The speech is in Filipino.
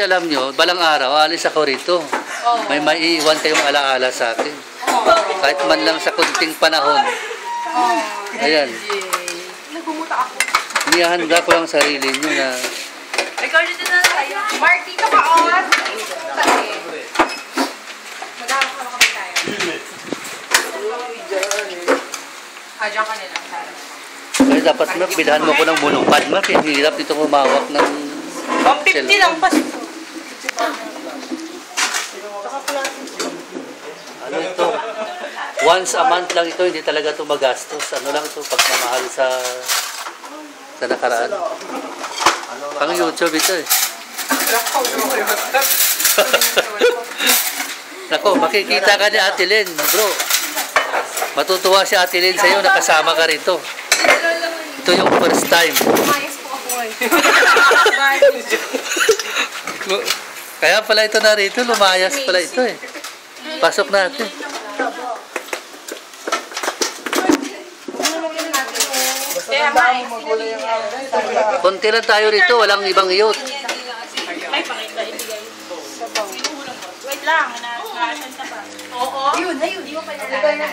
Alam nyo, balang araw, alis ako rito. May maiiwan kayong alaala sa akin. Kahit man lang sa kunting panahon. Ayan. Nagumuta ako. Inihanda ko lang sarili nyo na... Record dito na tayo. Mark, dito ka on. Magkakaroon kami tayo. Diyan ka nila. Kaya dapat, Mark, bilhan mo ko ng bunungpad, Mark. Hirap dito kumawak ng... 150 lang pa. Ano ito? Once a month lang ito, hindi talaga ito magastos. Ano lang ito, pagmamahal sa nakaraan. Pang YouTube ito eh. Nako, makikita ka ni Ate Len, bro. Matutuwa si Ate Len sa'yo, nakasama ka rito. Ito yung first time. Mayas po ako eh. Kaya pala ito narito, lumayas pala ito eh. Pasok natin. Konti lang tayo rito, walang ibang iyot. Ay, pakita, ibigay. Wait lang, naasan ka ba? Oo. Yun, na yun. Di mo pa nalala.